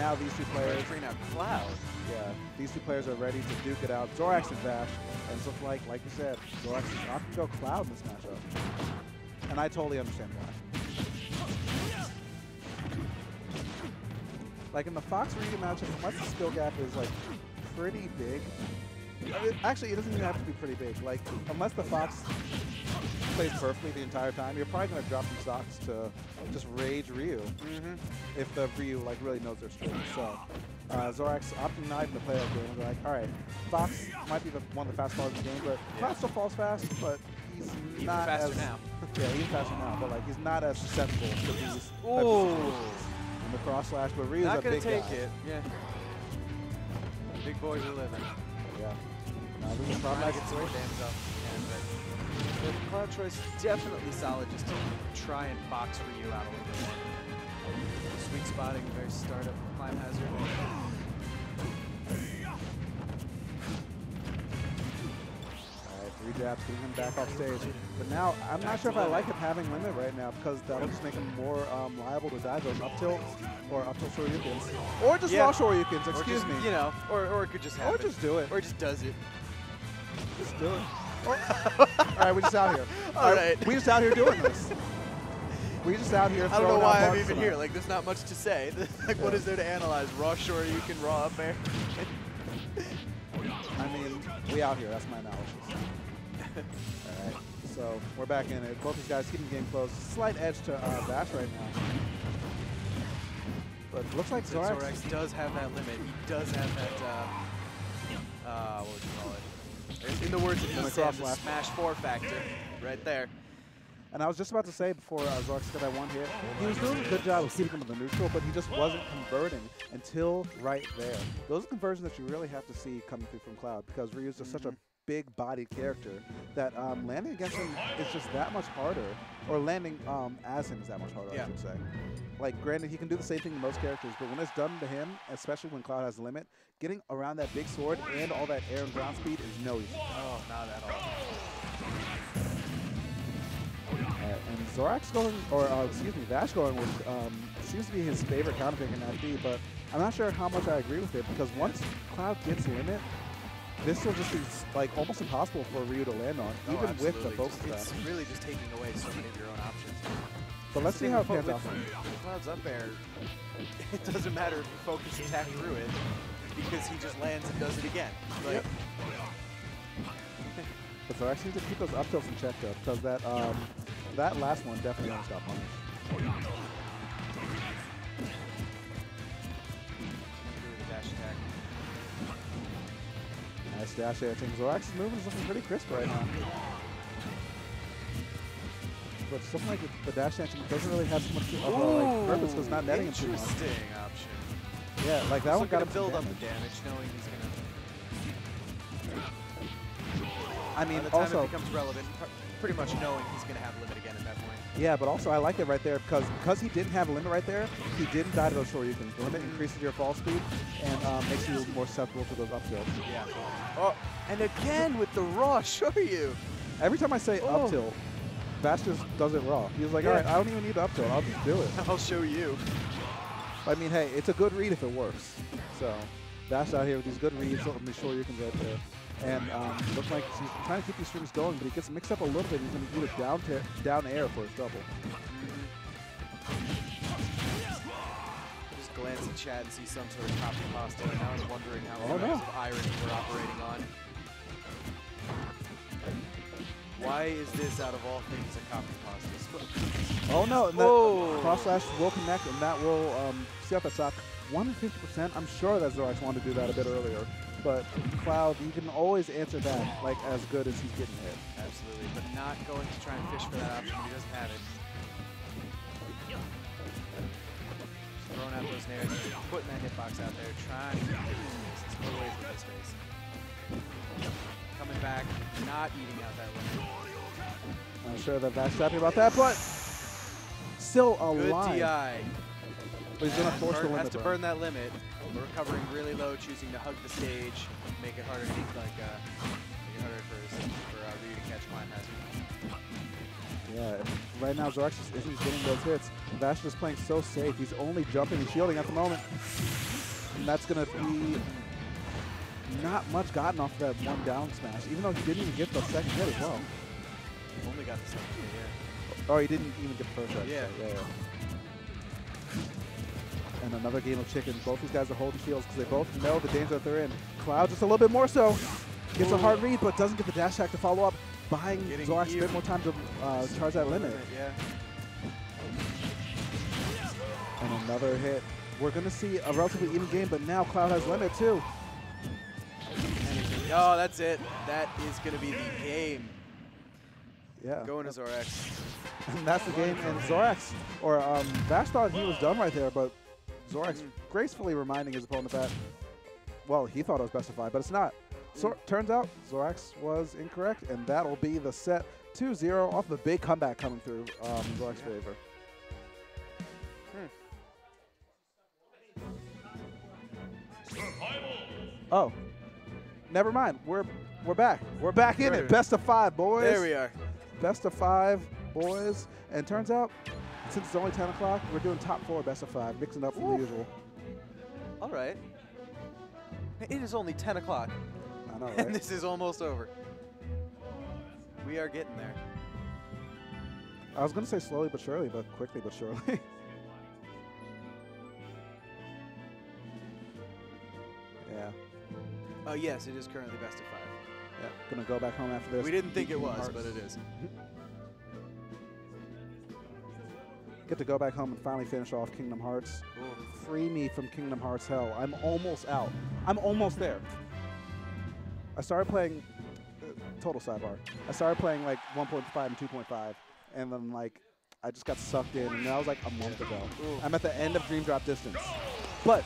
now these two players. Bring out Cloud. Yeah, these two players are ready to duke it out. Xorax and Vash. And it's looking like you said, Xorax is opting to go Cloud in this matchup. And I totally understand why. Like in the Fox Ryu matchup, unless the skill gap is like pretty big. Actually, it doesn't even have to be pretty big. Like, unless the Fox plays perfectly the entire time, you're probably going to drop some stocks to just rage Ryu. If the Ryu like really knows their strength. So, Xorax opting not even to play that game. They're like, all right, Fox might be one of the fast followers in the game, but Cloud still falls fast, but he's even not faster as, now. Yeah, he's faster now, but like he's not as susceptible to these types of situations. In the cross slash, but Ryu's not a big guy. Not gonna take it. Yeah. Big boys are living. Yeah. This is probably get some more damage off. Yeah, but Cloud choice definitely solid just to try and box Ryu out a little bit more. Sweet spotting, very start of climb hazard. Alright, 3 jabs, getting him back off stage. But now, I'm not sure if I like him having limit right now because that'll just make him more liable to die those up tilts or up tilt shoryukens. Or just raw shoryukens, excuse me. You know, or it could just happen. Or just do it. Or just does it. Just do it. Alright, we're just out here. Alright. We just out here doing this. We just out here. I don't know why I'm even here. Like, there's not much to say. Like, what is there to analyze? Raw shoryuken, raw up air. I mean, we out here. That's my analysis. Alright, so we're back in it. Both these guys keeping the game close. Slight edge to Vash right now. But it looks like Xorax does have that limit. He does have that, what would you call it? In the words of Sam, the Smash 4 factor, right there. And I was just about to say before Xorax got that one hit, he was doing a good job of keeping him in the neutral, but he just wasn't converting until right there. Those are conversions that you really have to see coming through from Cloud because Ryu's just such a big-bodied character that landing against him is just that much harder, or landing as him is that much harder, I should say. Like, granted, he can do the same thing to most characters, but when it's done to him, especially when Cloud has a limit, getting around that big sword and all that air and ground speed is no easy. Oh, not at all. And Xorax going, or excuse me, Vash going with seems to be his favorite counter pick in FD, but I'm not sure how much I agree with it because once Cloud gets limit, this will just be like almost impossible for Ryu to land on, even with the focus attack. It's really just taking away so many of your own options. But let's see how it pans out. Cloud's up air, it doesn't matter if you focus attack through it because he just lands and does it again. Like, But Xorax needs to keep those up tilts in check though, because that last one definitely won't stop punish. Dash attack. Nice dash there. I think Xorax's movement is looking pretty crisp right now. But something like the dash dancing doesn't really have so much of a like, purpose because it's not netting him too much. Interesting option. Yeah, like that one got him to build up the damage, knowing he's gonna. I mean, by the time also it becomes relevant, pretty much knowing he's gonna have limit again at that point. Yeah, but also I like it right there because he didn't have a limit right there. He didn't die to those shoryukens. The limit increases your fall speed and makes you more susceptible to those up tilts. Yeah. Oh, and again with the raw shoryu. Every time I say up tilt, Vash just does it raw. He's like, all right, I don't even need the up tilt. I'll just do it. I'll show you. I mean, hey, it's a good read if it works. So Vash out here with these good reads on the shoryukens right there. And looks like he's trying to keep these strings going, but he gets mixed up a little bit. He's going to do it down air for his double. Just glance at chat and see some sort of copy pasta, and I was wondering how much of irony we're operating on. Why is this, out of all things, a copy pasta? Oh no, and that cross slash will connect, and that will see up a sock 150%. I'm sure that Xorax wanted to do that a bit earlier. But Cloud, you can always answer that like as good as he's getting hit. Absolutely, but not going to try and fish for that option. He doesn't have it. Just throwing out those nairs, putting that hitbox out there, trying to get his space. No way for his space. Coming back, not eating out that limit. I'm sure that Vash is happy about that, but still alive. Good DI. But he's going to force the limit. Has to burn that limit. Recovering really low, choosing to hug the stage, make it harder to make it harder for Ryu to catch climb hazard. Yeah, right now Xorax isn't getting those hits. Vash is playing so safe. He's only jumping and shielding at the moment. And that's going to be not much gotten off that one down smash, even though he didn't even get the second hit as well. Only got the second hit, yeah. Oh, he didn't even get the first hit. Yeah. So, yeah. And another game of chicken. Both these guys are holding shields because they both know the danger that they're in. Cloud just a little bit more so. Gets a hard read, but doesn't get the dash attack to follow up, buying Xorax a bit more time to charge that limit. Yeah. And another hit. We're going to see a relatively even game, but now Cloud has limit too. Oh, that's it. That is going to be the game. Yeah. Going to Xorax. And that's the game. And Xorax, or Vash thought he was done right there, but Xorax gracefully reminding his opponent that, well, he thought it was best of 5, but it's not. So turns out Xorax was incorrect, and that'll be the set 2-0 off the big comeback coming through Xorax's favor. Oh, never mind. We're back. We're back in it. Best of 5, boys. There we are. Best of 5, boys. And turns out, since it's only 10 o'clock, we're doing top 4 best of 5, mixing up from the usual. All right. It is only 10 o'clock. I know, right? And this is almost over. We are getting there. I was going to say slowly but surely, but quickly but surely. Yeah. Oh, yes, it is currently best of 5. Yeah, gonna go back home after this. We didn't think it was, but it is. Get to go back home and finally finish off Kingdom Hearts. Ooh. Free me from Kingdom Hearts hell. I'm almost out. I'm almost there. I started playing, total sidebar, I started playing like 1.5 and 2.5, and then like, I just got sucked in, and that was like a month ago. Ooh. I'm at the end of Dream Drop Distance. But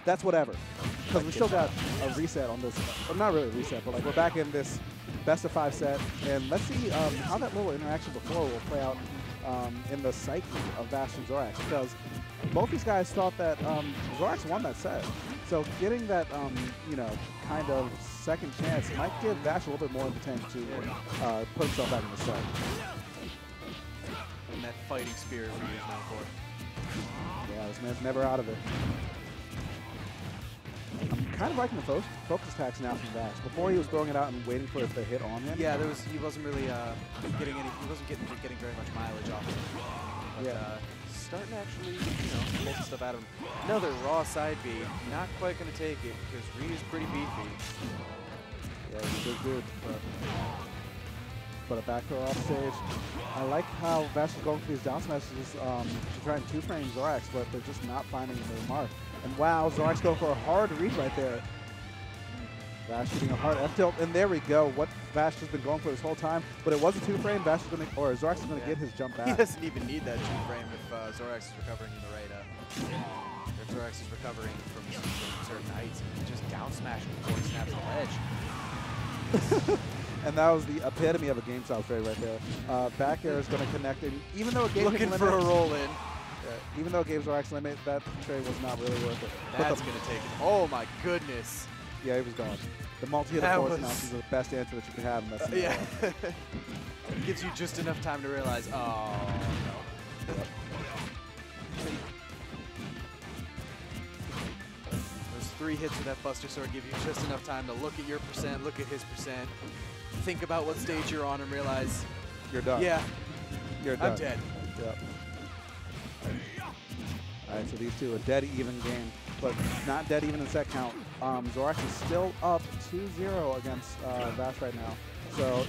that's whatever, because we still got a reset on this. Well, not really a reset, but like we're back in this best of 5 set, and let's see how that little interaction before will play out in the psyche of Vash and Xorax, because both these guys thought that Xorax won that set. So getting that, you know, kind of second chance might give Vash a little bit more in the tank to put himself back in the set. And that fighting spirit for you is known for. Yeah, this man's never out of it. I'm kind of liking the focus attacks now from Vash. Before he was throwing it out and waiting for it to hit on him. Yeah, he wasn't really getting very much mileage off of it. But, yeah. Starting to actually, you know, pull some stuff out of him. Another raw side B. Not quite going to take it because Ree is pretty beefy. Yeah, he's a big dude. But a back throw off stage. I like how Vash is going for these down smashes to try and two-frame Xorax, but they're just not finding their mark. And wow, Xorax going for a hard read right there. Vash shooting a hard F-tilt, and there we go. What Vash has been going for this whole time, but it was a two-frame. Vash is going to, or Xorax is going to get his jump back. He doesn't even need that two-frame if Xorax is recovering in the right if Xorax is recovering from certain heights. Just down smash before he snaps the ledge. And that was the epitome of a game style trade right there. Back air is going to connect, and even though it gave looking for a roll in. Even though it gave Xorax limit, that trade was not really worth it. That's going to take it. Oh my goodness. Yeah, he was gone. The multi-hit forward smash is the best answer that you can have in that scenario. Yeah. It gives you just enough time to realize, oh no. Yep. Those 3 hits with that Buster Sword give you just enough time to look at your percent, look at his percent, think about what stage you're on and realize, you're done. Yeah, you're done. I'm dead. Yep. All right, so these two, a dead even game, but not dead even in set count. Xorax is still up 2-0 against Vash right now. So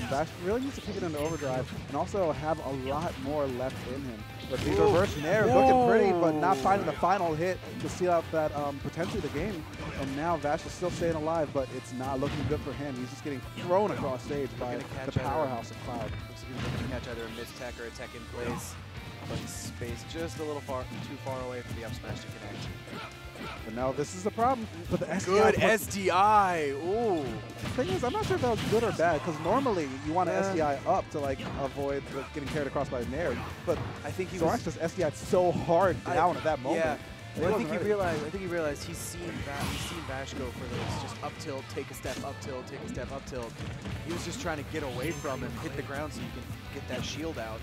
Vash really needs to kick it into overdrive and also have a lot more left in him. But these reverse nairs looking pretty, but not finding the final hit to seal out that potentially the game. And now Vash is still staying alive, but it's not looking good for him. He's just getting thrown across stage by the powerhouse of Cloud. Looks like he's going to catch either a mistech or a tech in place. But he's spaced just a little too far away for the up smash to connect. But now this is the problem. But the SDI good SDI. Ooh. The thing is, I'm not sure if that was good or bad, because normally you want an SDI up to like avoid getting carried across by the Nair. But I think he Xorax just SDI'd so hard down at that moment. Yeah. Well, I think he ready. realized he's seen Vash go for this just up tilt, take a step, up tilt, take a step, up tilt. He was just trying to get away from him, hit the ground so you can get that shield out.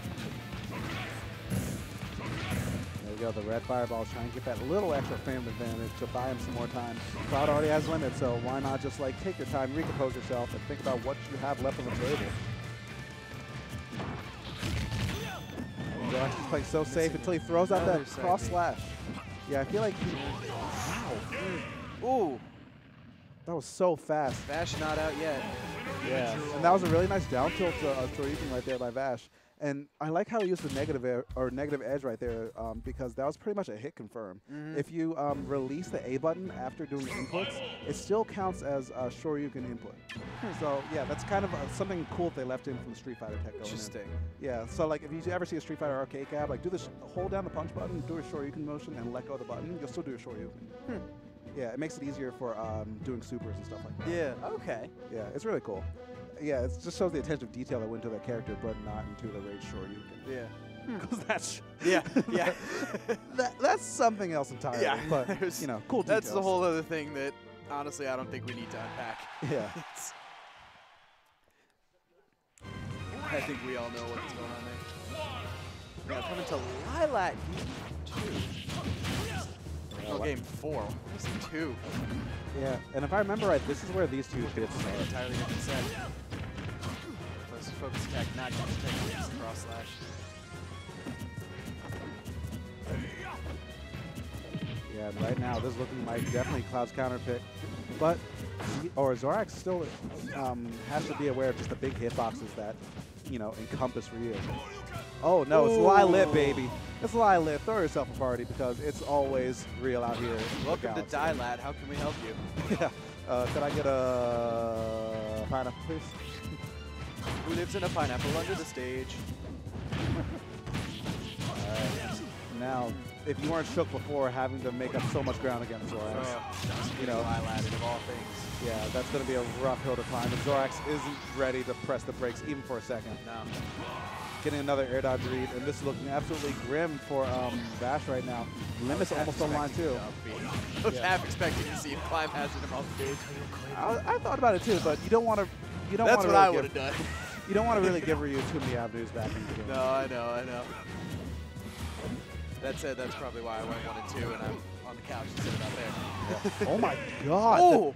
There we go. The red fireballs trying to get that little extra frame advantage to buy him some more time. Cloud already has limits, so why not just like take your time, recompose yourself, and think about what you have left on the table. Xorax is playing so safe until he throws out that cross slash. Yeah, I feel like he... Wow. Ooh. That was so fast. Vash not out yet. Yeah, and that was a really nice down tilt Xorax right there by Vash. And I like how he used the negative edge right there because that was pretty much a hit confirm. If you release the A button after doing the inputs, it still counts as a Shoryuken input. So yeah, that's kind of something cool that they left in from the Street Fighter tech going Interesting. in. Yeah, so like if you ever see a Street Fighter arcade cab, like do this, hold down the punch button, do a Shoryuken motion, and let go of the button, you'll still do a Shoryuken. Yeah, it makes it easier for doing supers and stuff like that. Yeah, okay. Yeah, it's really cool. Yeah, it just shows the attention of detail that went into that character, but not into the Rage Shoryuken. Yeah. Because that's... Yeah, yeah. that's something else entirely. Yeah, but, you know, cool details. That's the whole other thing that, honestly, I don't think we need to unpack. Yeah. I think we all know what's going on there. Yeah, coming to Lilat game 2. Oh, game 4. This is 2. Yeah, and if I remember right, this is where these two hits are. Entirely different set. Plus focus attack, not just cross slash. Yeah, and right now this is looking like definitely Cloud's counter pick, but Xorax still has to be aware of just the big hitboxes that encompass Ryu. Oh no, it's Lilat, baby. It's Lilat. Throw yourself a party because it's always real out here. Welcome to Dilat. How can we help you? Yeah. Could I get a pineapple, please? Who lives in a pineapple under the stage? Alright. Now, if you weren't shook before having to make up so much ground against Xorax, Lilat of all things. Yeah, that's going to be a rough hill to climb. And Xorax isn't ready to press the brakes even for a second. No. Getting another air dodge read, and this is looking absolutely grim for Vash right now. Limit's almost on line too. I was half expecting to see if Climb has him off stage. I thought about it too, but you don't want to. That's what I would have done. You don't want to really give Ryu too many avenues back into the game. No, I know. That said, that's probably why I went 1 and 2, and I'm on the couch instead of out there. Yeah. Oh my God! Oh,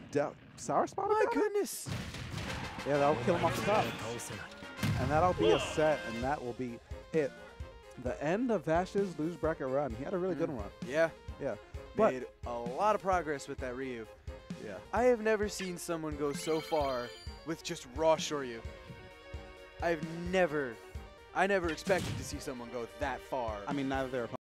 sour spot. My goodness! Yeah, that'll kill him off the top. And that'll be a set, and that will be it. The end of Vash's lose bracket run. He had a really good run. Yeah. Yeah. Made a lot of progress with that Ryu. Yeah. I have never seen someone go so far with just raw Shoryu. I never expected to see someone go that far. I mean, neither their opponents.